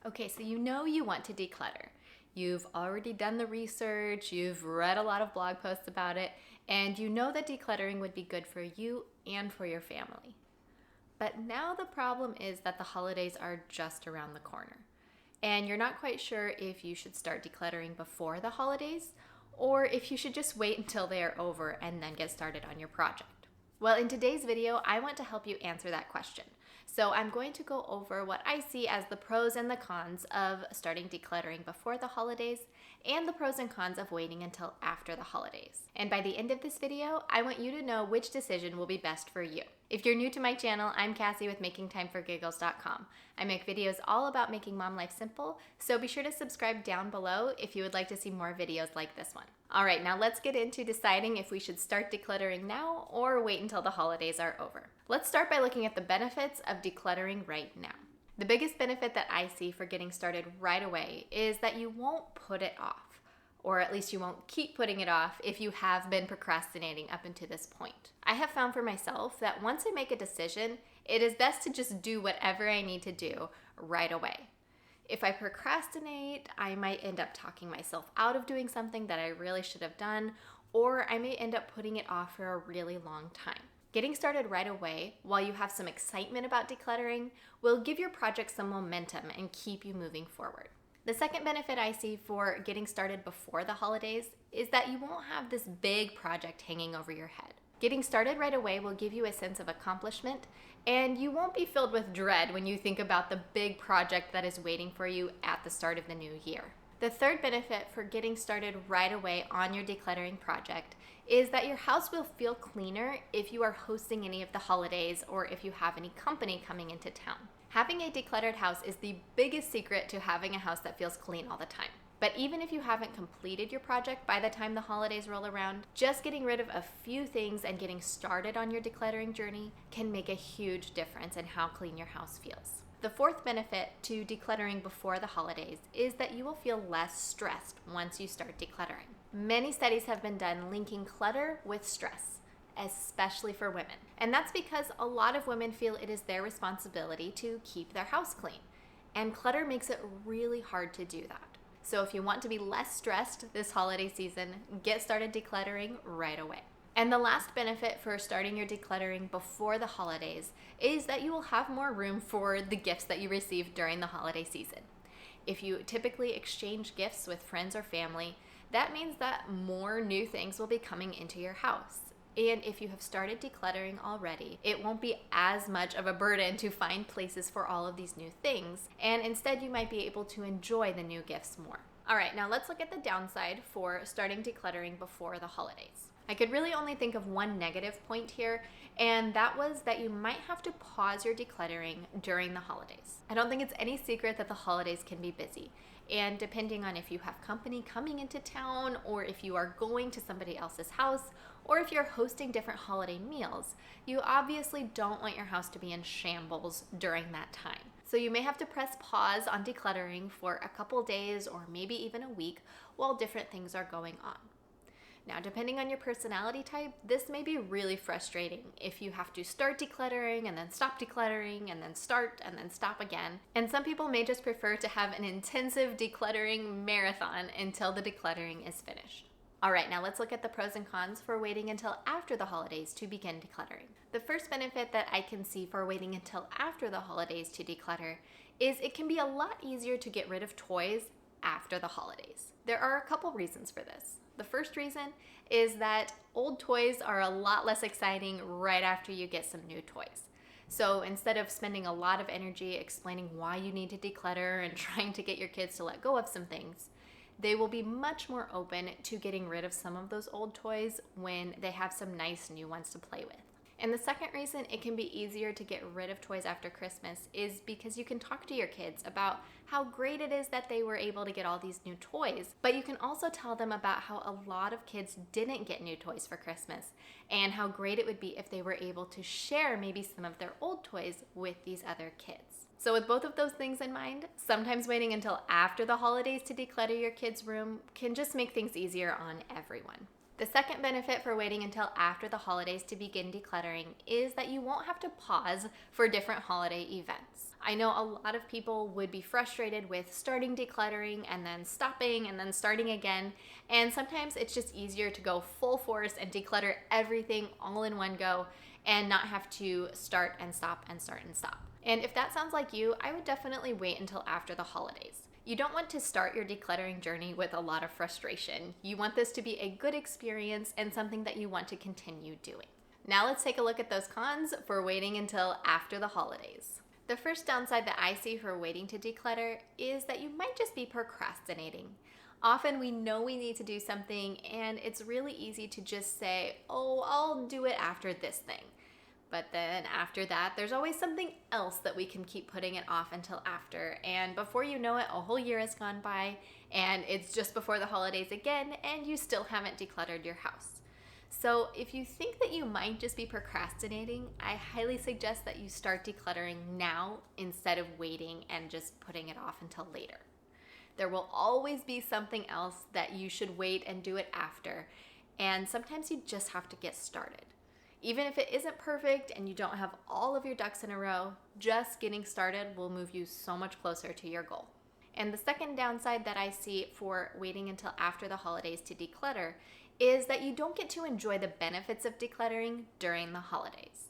Okay, so you know you want to declutter. You've already done the research, you've read a lot of blog posts about it, and you know that decluttering would be good for you and for your family. But now the problem is that the holidays are just around the corner. And you're not quite sure if you should start decluttering before the holidays or if you should just wait until they are over and then get started on your project. Well, in today's video, I want to help you answer that question. So I'm going to go over what I see as the pros and the cons of starting decluttering before the holidays and the pros and cons of waiting until after the holidays. And by the end of this video, I want you to know which decision will be best for you. If you're new to my channel, I'm Kassy with MakingTimeForGiggles.com. I make videos all about making mom life simple, so be sure to subscribe down below if you would like to see more videos like this one. All right, now let's get into deciding if we should start decluttering now or wait until the holidays are over. Let's start by looking at the benefits of decluttering right now. The biggest benefit that I see for getting started right away is that you won't put it off, or at least you won't keep putting it off if you have been procrastinating up until this point. I have found for myself that once I make a decision, it is best to just do whatever I need to do right away. If I procrastinate, I might end up talking myself out of doing something that I really should have done, or I may end up putting it off for a really long time. Getting started right away while you have some excitement about decluttering will give your project some momentum and keep you moving forward. The second benefit I see for getting started before the holidays is that you won't have this big project hanging over your head. Getting started right away will give you a sense of accomplishment, and you won't be filled with dread when you think about the big project that is waiting for you at the start of the new year. The third benefit for getting started right away on your decluttering project is that your house will feel cleaner if you are hosting any of the holidays or if you have any company coming into town. Having a decluttered house is the biggest secret to having a house that feels clean all the time. But even if you haven't completed your project by the time the holidays roll around, just getting rid of a few things and getting started on your decluttering journey can make a huge difference in how clean your house feels. The fourth benefit to decluttering before the holidays is that you will feel less stressed once you start decluttering. Many studies have been done linking clutter with stress, especially for women. And that's because a lot of women feel it is their responsibility to keep their house clean. And clutter makes it really hard to do that. So if you want to be less stressed this holiday season, get started decluttering right away. And the last benefit for starting your decluttering before the holidays is that you will have more room for the gifts that you receive during the holiday season. If you typically exchange gifts with friends or family, that means that more new things will be coming into your house. And if you have started decluttering already, it won't be as much of a burden to find places for all of these new things, and instead you might be able to enjoy the new gifts more. All right, now let's look at the downside for starting decluttering before the holidays. I could really only think of one negative point here, and that was that you might have to pause your decluttering during the holidays. I don't think it's any secret that the holidays can be busy, and depending on if you have company coming into town, or if you are going to somebody else's house, or if you're hosting different holiday meals, you obviously don't want your house to be in shambles during that time. So you may have to press pause on decluttering for a couple days or maybe even a week while different things are going on. Now, depending on your personality type, this may be really frustrating if you have to start decluttering and then stop decluttering and then start and then stop again. And some people may just prefer to have an intensive decluttering marathon until the decluttering is finished. All right, now let's look at the pros and cons for waiting until after the holidays to begin decluttering. The first benefit that I can see for waiting until after the holidays to declutter is it can be a lot easier to get rid of toys after the holidays. There are a couple reasons for this. The first reason is that old toys are a lot less exciting right after you get some new toys. So instead of spending a lot of energy explaining why you need to declutter and trying to get your kids to let go of some things, they will be much more open to getting rid of some of those old toys when they have some nice new ones to play with. And the second reason it can be easier to get rid of toys after Christmas is because you can talk to your kids about how great it is that they were able to get all these new toys, but you can also tell them about how a lot of kids didn't get new toys for Christmas and how great it would be if they were able to share maybe some of their old toys with these other kids. So with both of those things in mind, sometimes waiting until after the holidays to declutter your kids' room can just make things easier on everyone. The second benefit for waiting until after the holidays to begin decluttering is that you won't have to pause for different holiday events. I know a lot of people would be frustrated with starting decluttering and then stopping and then starting again. And sometimes it's just easier to go full force and declutter everything all in one go and not have to start and stop and start and stop. And if that sounds like you, I would definitely wait until after the holidays. You don't want to start your decluttering journey with a lot of frustration. You want this to be a good experience and something that you want to continue doing. Now let's take a look at those cons for waiting until after the holidays. The first downside that I see for waiting to declutter is that you might just be procrastinating. Often we know we need to do something and it's really easy to just say, oh, I'll do it after this thing. But then after that, there's always something else that we can keep putting it off until after. And before you know it, a whole year has gone by and it's just before the holidays again and you still haven't decluttered your house. So if you think that you might just be procrastinating, I highly suggest that you start decluttering now instead of waiting and just putting it off until later. There will always be something else that you should wait and do it after. And sometimes you just have to get started. Even if it isn't perfect and you don't have all of your ducks in a row, just getting started will move you so much closer to your goal. And the second downside that I see for waiting until after the holidays to declutter is that you don't get to enjoy the benefits of decluttering during the holidays.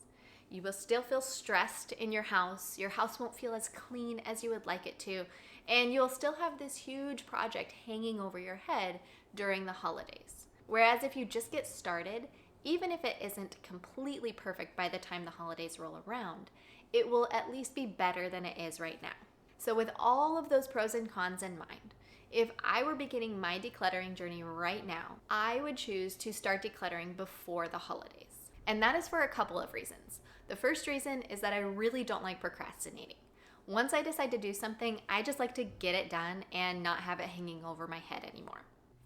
You will still feel stressed in your house won't feel as clean as you would like it to, and you'll still have this huge project hanging over your head during the holidays. Whereas if you just get started, even if it isn't completely perfect by the time the holidays roll around, it will at least be better than it is right now. So with all of those pros and cons in mind, if I were beginning my decluttering journey right now, I would choose to start decluttering before the holidays. And that is for a couple of reasons. The first reason is that I really don't like procrastinating. Once I decide to do something, I just like to get it done and not have it hanging over my head anymore.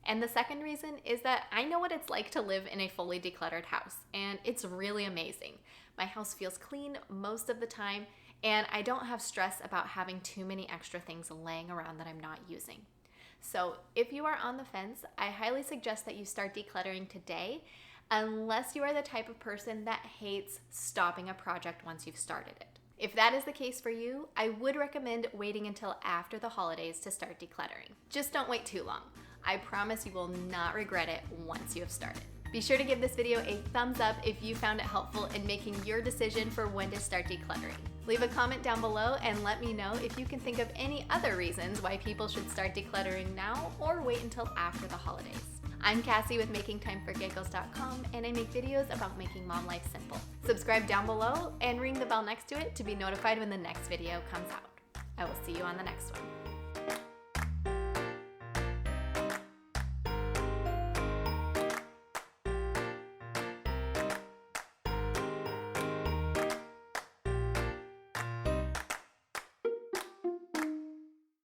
And the second reason is that I know what it's like to live in a fully decluttered house, and it's really amazing. My house feels clean most of the time, and I don't have stress about having too many extra things laying around that I'm not using. So if you are on the fence, I highly suggest that you start decluttering today, unless you are the type of person that hates stopping a project once you've started it. If that is the case for you, I would recommend waiting until after the holidays to start decluttering. Just don't wait too long. I promise you will not regret it once you have started. Be sure to give this video a thumbs up if you found it helpful in making your decision for when to start decluttering. Leave a comment down below and let me know if you can think of any other reasons why people should start decluttering now or wait until after the holidays. I'm Kassy with MakingTimeForGiggles.com, and I make videos about making mom life simple. Subscribe down below and ring the bell next to it to be notified when the next video comes out. I will see you on the next one.